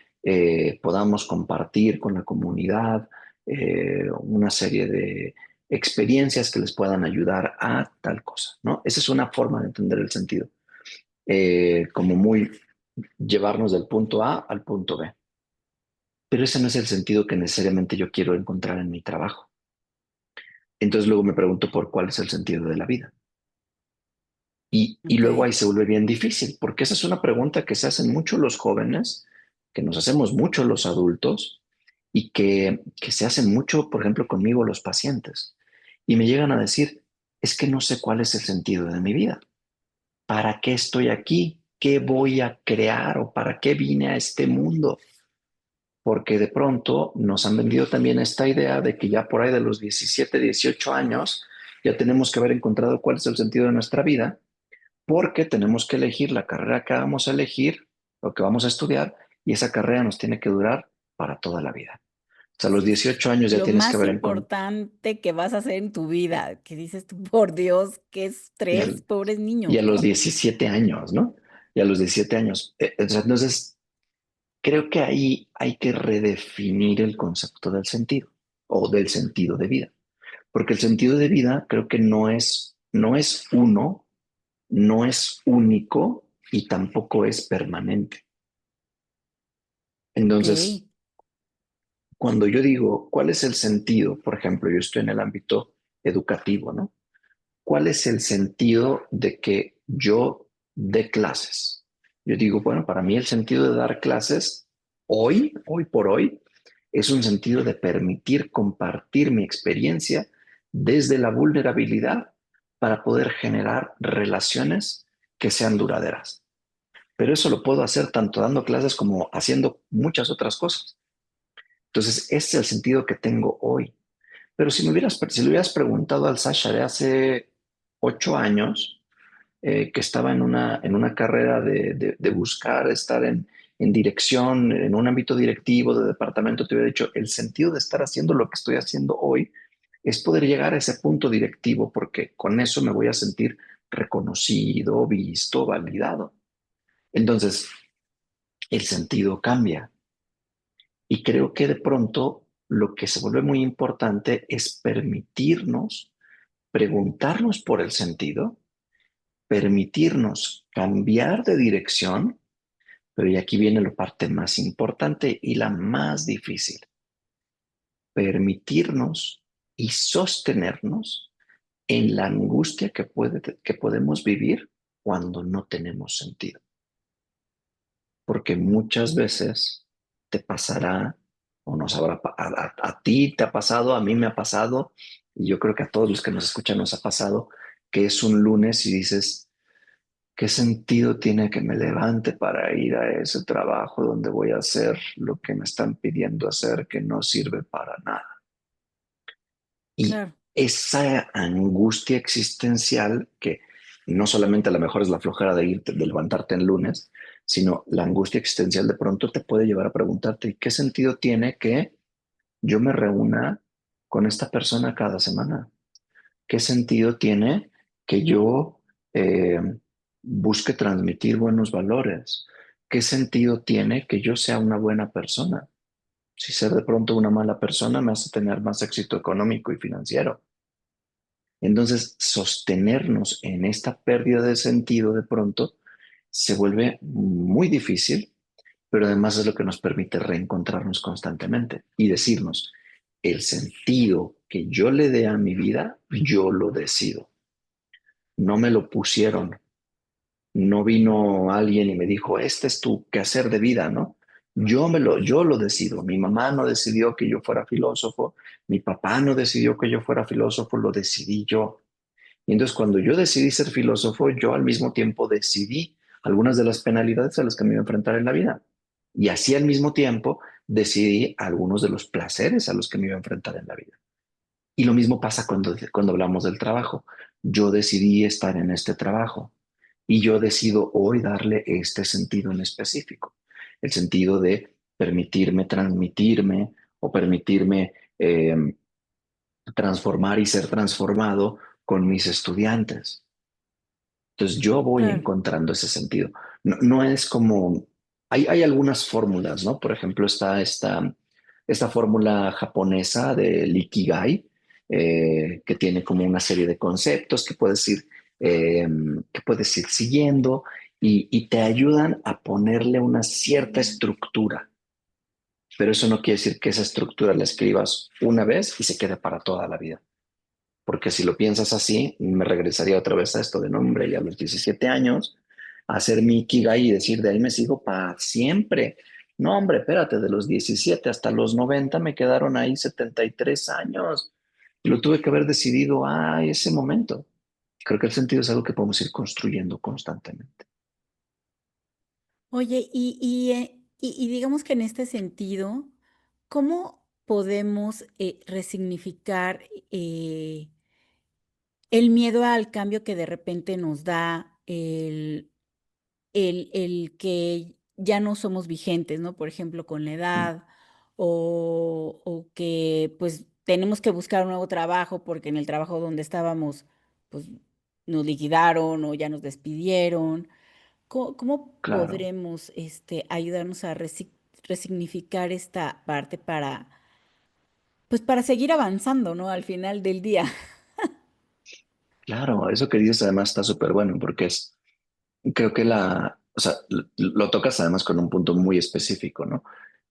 podamos compartir con la comunidad una serie de experiencias que les puedan ayudar a tal cosa, ¿no? Esa es una forma de entender el sentido, como muy llevarnos del punto A al punto B. Pero ese no es el sentido que necesariamente yo quiero encontrar en mi trabajo. Entonces luego me pregunto por cuál es el sentido de la vida. Y ok, luego ahí se vuelve bien difícil, porque esa es una pregunta que se hacen mucho los jóvenes, que nos hacemos mucho los adultos y que se hacen mucho, por ejemplo, conmigo los pacientes. Y me llegan a decir, es que no sé cuál es el sentido de mi vida. ¿Para qué estoy aquí? ¿Qué voy a crear o para qué vine a este mundo? Porque de pronto nos han vendido también esta idea de que ya por ahí de los 17, 18 años ya tenemos que haber encontrado cuál es el sentido de nuestra vida porque tenemos que elegir la carrera que vamos a elegir, lo que vamos a estudiar, y esa carrera nos tiene que durar para toda la vida. O sea, a los sí, sí. 18 años ya Lo tienes que más haber encontrado, importante que vas a hacer en tu vida, que dices tú, por Dios, qué y, estrés, pobres y a niños, los ¿no? 17 años, ¿no? Y a los 17 años. Entonces, creo que ahí hay que redefinir el concepto del sentido o del sentido de vida, porque el sentido de vida creo que no es uno, no es único y tampoco es permanente. Ok, Entonces, cuando yo digo, ¿cuál es el sentido? Por ejemplo, yo estoy en el ámbito educativo, ¿no? ¿Cuál es el sentido de que yo dé clases? Yo digo, bueno, para mí el sentido de dar clases hoy por hoy, es un sentido de permitir compartir mi experiencia desde la vulnerabilidad para poder generar relaciones que sean duraderas. Pero eso lo puedo hacer tanto dando clases como haciendo muchas otras cosas. Entonces, ese es el sentido que tengo hoy. Pero si le hubieras preguntado al Sasha de hace 8 años, que estaba en una carrera de buscar estar en dirección, en un ámbito directivo de departamento, te hubiera dicho, el sentido de estar haciendo lo que estoy haciendo hoy es poder llegar a ese punto directivo porque con eso me voy a sentir reconocido, visto, validado. Entonces, el sentido cambia. Y creo que de pronto lo que se vuelve muy importante es permitirnos preguntarnos por el sentido, permitirnos cambiar de dirección, pero y aquí viene la parte más importante y la más difícil, permitirnos y sostenernos en la angustia que podemos vivir cuando no tenemos sentido. Porque muchas veces te pasará o nos habrá, a ti te ha pasado, a mí me ha pasado, y yo creo que a todos los que nos escuchan nos ha pasado, que es un lunes y dices, ¿qué sentido tiene que me levante para ir a ese trabajo donde voy a hacer lo que me están pidiendo hacer que no sirbe para nada? Y Claro, esa angustia existencial que no solamente a lo mejor es la flojera de irte, de levantarte en lunes, sino la angustia existencial de pronto te puede llevar a preguntarte, ¿qué sentido tiene que yo me reúna con esta persona cada semana? ¿Qué sentido tiene que yo eh, busque transmitir buenos valores? ¿Qué sentido tiene que yo sea una buena persona? Si ser de pronto una mala persona me hace tener más éxito económico y financiero. Entonces, sostenernos en esta pérdida de sentido de pronto se vuelve muy difícil, pero además es lo que nos permite reencontrarnos constantemente y decirnos, el sentido que yo le dé a mi vida, yo lo decido. No me lo pusieron, no vino alguien y me dijo, este es tu quehacer de vida, ¿no? Yo lo decido. Mi mamá no decidió que yo fuera filósofo, mi papá no decidió que yo fuera filósofo, lo decidí yo. Y entonces cuando yo decidí ser filósofo, yo al mismo tiempo decidí algunas de las penalidades a las que me iba a enfrentar en la vida. Y así al mismo tiempo decidí algunos de los placeres a los que me iba a enfrentar en la vida. Y lo mismo pasa cuando hablamos del trabajo. Yo decidí estar en este trabajo y yo decido hoy darle este sentido en específico, el sentido de permitirme transmitirme o permitirme transformar y ser transformado con mis estudiantes. Entonces yo voy claro, encontrando ese sentido. No, no es como, hay algunas fórmulas, ¿no? Por ejemplo, está esta fórmula japonesa del Ikigai, que tiene como una serie de conceptos eh, que puedes ir siguiendo y te ayudan a ponerle una cierta estructura. Pero eso no quiere decir que esa estructura la escribas una vez y se quede para toda la vida. Porque si lo piensas así, me regresaría otra vez a esto de nombre, ya a los 17 años, a hacer mi Ikigai y decir, de ahí me sigo para siempre. No, hombre, espérate, de los 17 hasta los 90 me quedaron ahí 73 años. Y lo tuve que haber decidido a ese momento. Creo que el sentido es algo que podemos ir construyendo constantemente. oye, y digamos que en este sentido, ¿cómo podemos, resignificar, el miedo al cambio que de repente nos da el que ya no somos vigentes, ¿no? Por ejemplo, con la Mm, edad, o que, pues, tenemos que buscar un nuevo trabajo porque en el trabajo donde estábamos, pues, nos liquidaron o ya nos despidieron. ¿Cómo claro. podremos, ayudarnos a resignificar esta parte para, pues, para seguir avanzando, ¿no? Al final del día. Claro, eso que dices además está súper bueno porque creo que o sea, lo tocas además con un punto muy específico, ¿no?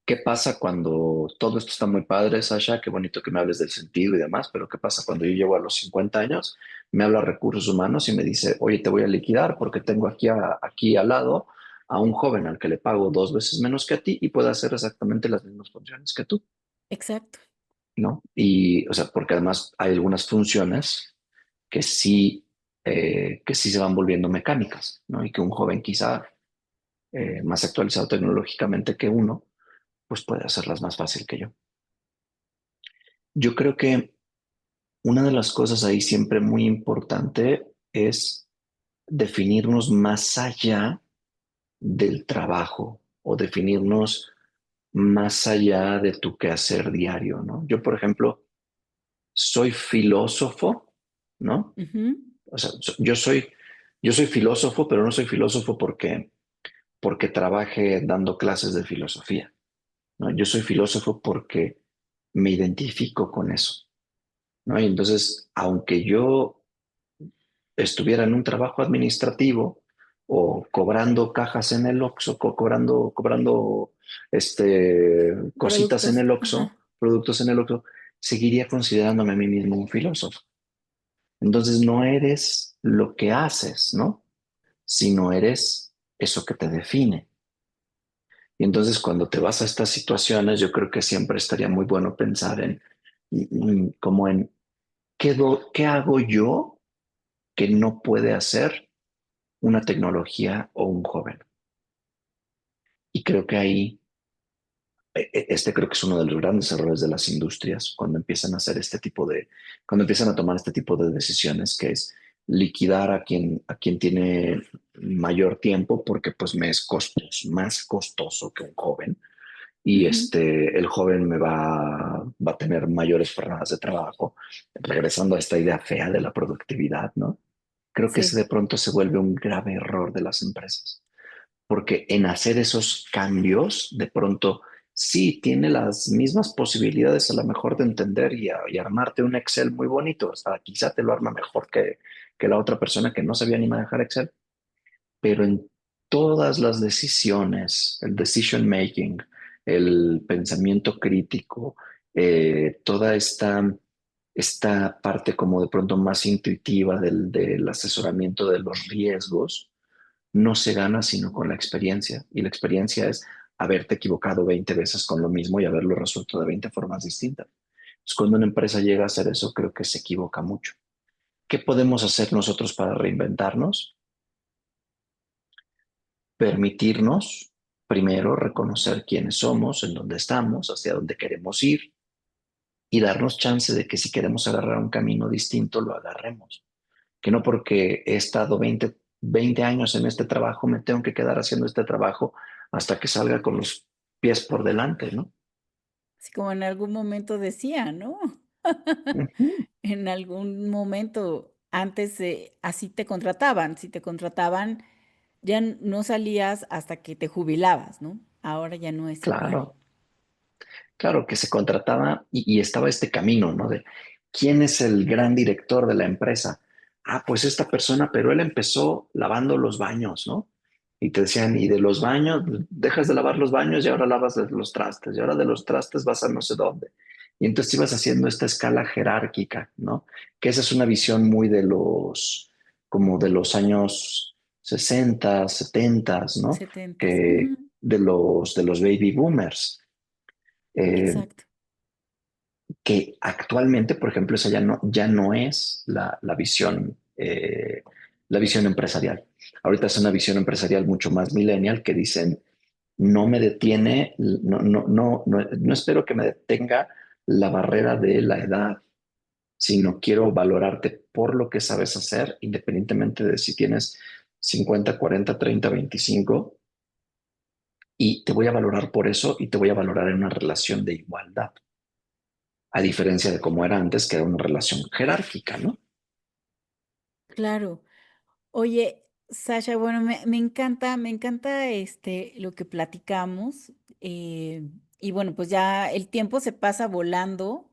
¿Qué pasa cuando todo esto está muy padre, Sasha? Qué bonito que me hables del sentido y demás, pero ¿qué pasa cuando yo llego a los 50 años? Me habla recursos humanos y me dice, oye, te voy a liquidar porque tengo aquí al lado a un joven al que le pago 2 veces menos que a ti y puede hacer exactamente las mismas funciones que tú, Exacto. ¿no? Y, o sea, porque además hay algunas funciones que sí se van volviendo mecánicas, ¿no? Y que un joven quizá más actualizado tecnológicamente que uno, pues puede hacerlas más fácil que yo. Yo creo que una de las cosas ahí siempre muy importante es definirnos más allá del trabajo o definirnos más allá de tu quehacer diario, ¿no? Yo, por ejemplo, soy filósofo, ¿no? Ujú. O sea, yo soy filósofo, pero no soy filósofo porque trabaje dando clases de filosofía, ¿no? Yo soy filósofo porque me identifico con eso, ¿no? Y entonces, aunque yo estuviera en un trabajo administrativo o cobrando cajas en el Oxxo, cobrando cositas en Productos. el Oxxo, Ajá. productos en el Oxxo, seguiría considerándome a mí mismo un filósofo. Entonces no eres lo que haces, ¿no? Sino eres eso que te define. Y entonces cuando te vas a estas situaciones, yo creo que siempre estaría muy bueno pensar como en qué hago yo que no puede hacer una tecnología o un joven. Y creo que ahí, este creo que es uno de los grandes errores de las industrias cuando empiezan a hacer cuando empiezan a tomar este tipo de decisiones, que es liquidar a quien tiene mayor tiempo porque pues me es más costoso que un joven y Ujú. el joven va a tener mayores jornadas de trabajo, regresando a esta idea fea de la productividad, ¿no? Creo que ese Sí. de pronto se vuelve un grave error de las empresas porque en hacer esos cambios, de pronto sí tiene las mismas posibilidades a lo mejor de entender y armarte un Excel muy bonito. O sea, quizá te lo arma mejor que la otra persona que no sabía ni manejar Excel, pero en todas las decisiones, el decision making, el pensamiento crítico, toda esta parte como de pronto más intuitiva del asesoramiento de los riesgos, no se gana sino con la experiencia. Y la experiencia es haberte equivocado 20 veces con lo mismo y haberlo resuelto de 20 formas distintas. Entonces, cuando una empresa llega a hacer eso, creo que se equivoca mucho. ¿Qué podemos hacer nosotros para reinventarnos? Permitirnos, primero, reconocer quiénes somos, en dónde estamos, hacia dónde queremos ir y darnos chance de que si queremos agarrar un camino distinto, lo agarremos. Que no porque he estado 20 años en este trabajo, me tengo que quedar haciendo este trabajo hasta que salga con los pies por delante, ¿no? Así como en algún momento decía, ¿no? Ujú. En algún momento antes, así te contrataban. Si te contrataban, ya no salías hasta que te jubilabas, ¿no? Ahora ya no es igual. Claro, claro que se contrataba y estaba este camino, ¿no? De quién es el gran director de la empresa. Ah, pues esta persona, pero él empezó lavando los baños, ¿no? Y te decían, y de los baños, dejas de lavar los baños y ahora lavas de los trastes, y ahora de los trastes vas a no sé dónde. Y entonces ibas haciendo esta escala jerárquica, ¿no? Que esa es una visión muy como de los años 60, 70, ¿no? 70. Que de los baby boomers. Eh, Exacto. que actualmente, por ejemplo, esa ya no es la visión empresarial. Ahorita es una visión empresarial mucho más millennial que dicen, no me detiene, no espero que me detenga la barrera de la edad, sino quiero valorarte por lo que sabes hacer, independientemente de si tienes 50, 40, 30, 25, y te voy a valorar por eso y te voy a valorar en una relación de igualdad, a diferencia de cómo era antes, que era una relación jerárquica, ¿no? Claro. Oye, Sasha, bueno, me encanta lo que platicamos. Y bueno, pues ya el tiempo se pasa volando.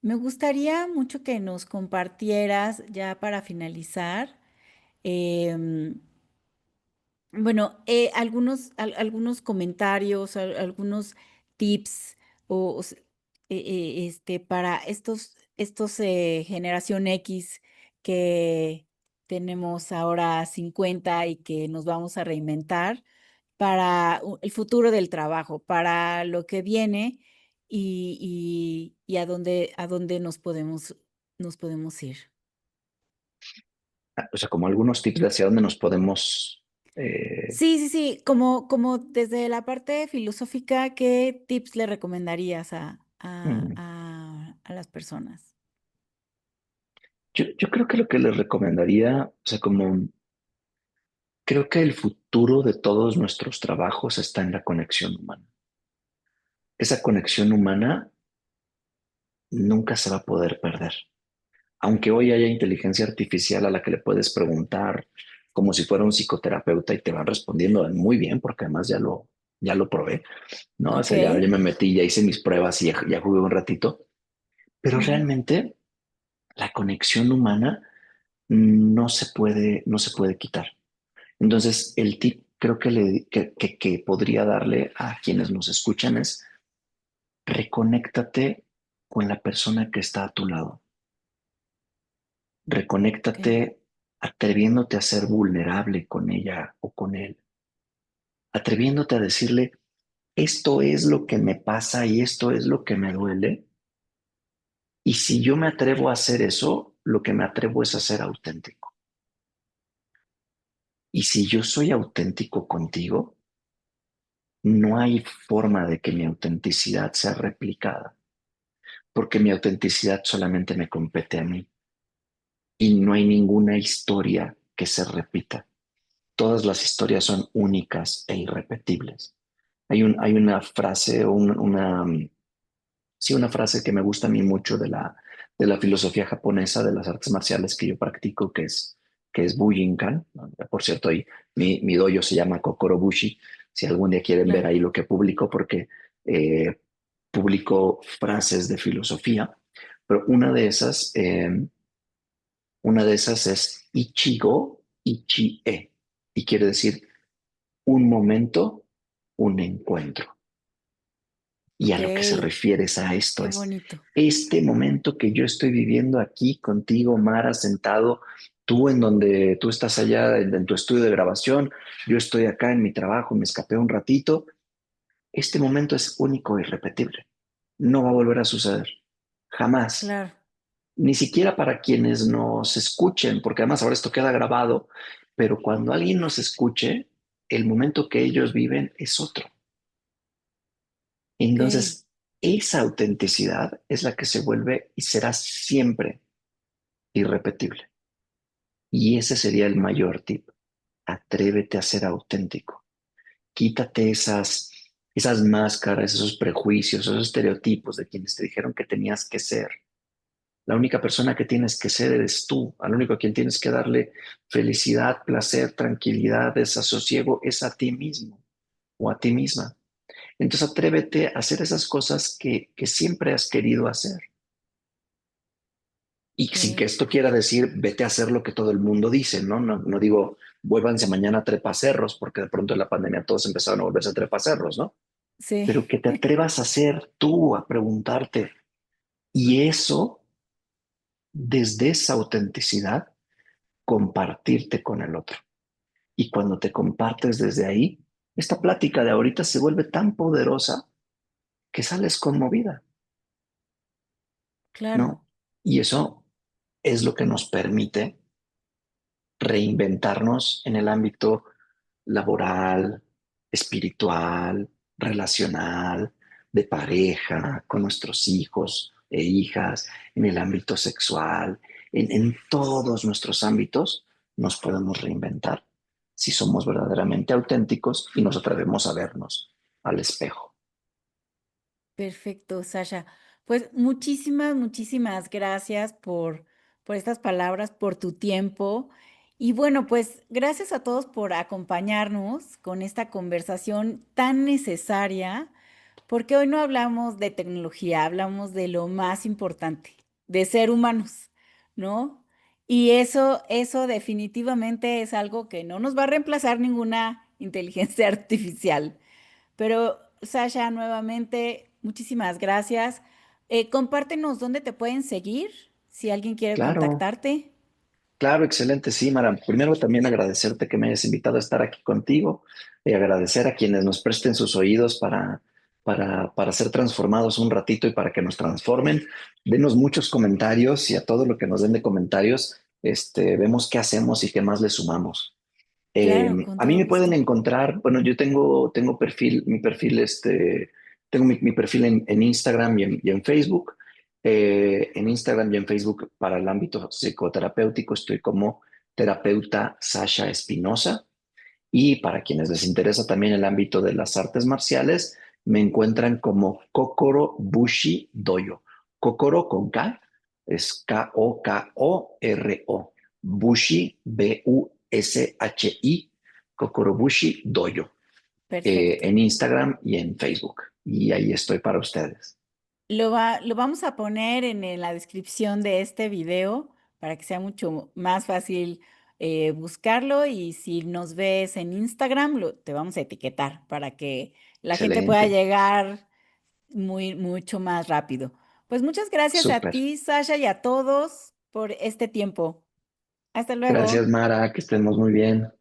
Me gustaría mucho que nos compartieras, ya para finalizar, em, bueno, algunos comentarios, algunos tips para estos generación X que tenemos ahora 50 y que nos vamos a reinventar. para el futuro del trabajo, para lo que viene y a dónde nos podemos ir. O sea, como algunos tips de hacia dónde nos podemos... eh, Sí, sí, sí, como desde la parte filosófica, ¿qué tips le recomendarías mm, a las personas? yo creo que lo que les recomendaría, o sea, como creo que el futuro de todos nuestros trabajos está en la conexión humana. Esa conexión humana nunca se va a poder perder. Aunque hoy haya inteligencia artificial a la que le puedes preguntar como si fuera un psicoterapeuta y te van respondiendo muy bien, porque además ya lo probé, ¿no? O Ok. sea, ya me metí, ya hice mis pruebas y ya jugué un ratito, pero Ujú. realmente la conexión humana no se puede quitar. Entonces, el tip creo que podría darle a quienes nos escuchan es reconéctate con la persona que está a tu lado. Ok, Reconéctate atreviéndote a ser vulnerable con ella o con él, atreviéndote a decirle, esto es lo que me pasa y esto es lo que me duele. Y si yo me atrevo a hacer eso, lo que me atrevo es a ser auténtico. Y si yo soy auténtico contigo, no hay forma de que mi autenticidad sea replicada, porque mi autenticidad solamente me compete a mí y no hay ninguna historia que se repita. Todas las historias son únicas e irrepetibles. Hay una frase o sí, una frase que me gusta a mí mucho de la filosofía japonesa de las artes marciales que yo practico, que es Bujinkan, ¿no? Por cierto, ahí mi dojo se llama Kokoro Bushi. Si algún día quieren ver claro. ahí lo que publico, porque eh, publico frases de filosofía, pero una de esas es Ichigo Ichie, y quiere decir un momento, un encuentro. Y a Ok, lo que se refiere es a esto, qué es bonito. este momento que yo estoy viviendo aquí contigo, Mara, sentado, tú en donde tú estás allá en tu estudio de grabación, yo estoy acá en mi trabajo, me escapé un ratito. Este momento es único e irrepetible. No va a volver a suceder. Jamás. Claro, Ni siquiera para quienes nos escuchen, porque además ahora esto queda grabado, pero cuando alguien nos escuche, el momento que ellos viven es otro. ok, Entonces, esa autenticidad es la que se vuelve y será siempre irrepetible. Y ese sería el mayor tip. Atrévete a ser auténtico. Quítate esas máscaras, esos prejuicios, esos estereotipos de quienes te dijeron que tenías que ser. La única persona que tienes que ser eres tú. Al único a quien tienes que darle felicidad, placer, tranquilidad, desasosiego es a ti mismo o a ti misma. Entonces atrévete a hacer esas cosas que siempre has querido hacer. Y sin que ok. esto quiera decir, vete a hacer lo que todo el mundo dice, ¿no? No digo, vuélvanse mañana a trepacerros, porque de pronto en la pandemia todos empezaron a volverse a trepacerros, ¿no? Sí, Pero que te atrevas a hacer tú, a preguntarte. Y eso, desde esa autenticidad, compartirte con el otro. Y cuando te compartes desde ahí, esta plática de ahorita se vuelve tan poderosa que sales conmovida, claro, ¿no? Y eso es lo que nos permite reinventarnos en el ámbito laboral, espiritual, relacional, de pareja, con nuestros hijos e hijas, en el ámbito sexual, en todos nuestros ámbitos nos podemos reinventar si somos verdaderamente auténticos y nos atrevemos a vernos al espejo. perfecto, Sasha. Pues muchísimas gracias por estas palabras, por tu tiempo. Y bueno, pues gracias a todos por acompañarnos con esta conversación tan necesaria. Porque hoy no hablamos de tecnología, hablamos de lo más importante, de ser humanos, ¿no? Y eso definitivamente es algo que no nos va a reemplazar ninguna inteligencia artificial. Pero, Sasha, nuevamente, muchísimas gracias. Compártenos dónde te pueden seguir, si alguien quiere Claro, contactarte. Claro, excelente, sí, Mara. Primero también agradecerte que me hayas invitado a estar aquí contigo y agradecer a quienes nos presten sus oídos para ser transformados un ratito y para que nos transformen. Denos muchos comentarios y a todo lo que nos den de comentarios, vemos qué hacemos y qué más le sumamos. Claro, con A mí todo me pueden gusto. encontrar, bueno, yo tengo perfil, mi perfil, tengo mi perfil en Instagram y en Facebook. En Instagram y en Facebook para el ámbito psicoterapéutico estoy como terapeuta Sasha Espinosa. Y para quienes les interesa también el ámbito de las artes marciales, me encuentran como Kokoro Bushi Doyo. Kokoro con K, es Kokoro. Bushi, Bushi, Kokoro Bushi Doyo, Perfecto. en Instagram y en Facebook. Y ahí estoy para ustedes. Lo vamos a poner en la descripción de este video para que sea mucho más fácil buscarlo y si nos ves en Instagram, te vamos a etiquetar para que la gente pueda Excelente, llegar mucho más rápido. Pues muchas gracias a súper. ti, Sasha, y a todos por este tiempo. Hasta Gracias, luego. Mara, que estemos muy bien.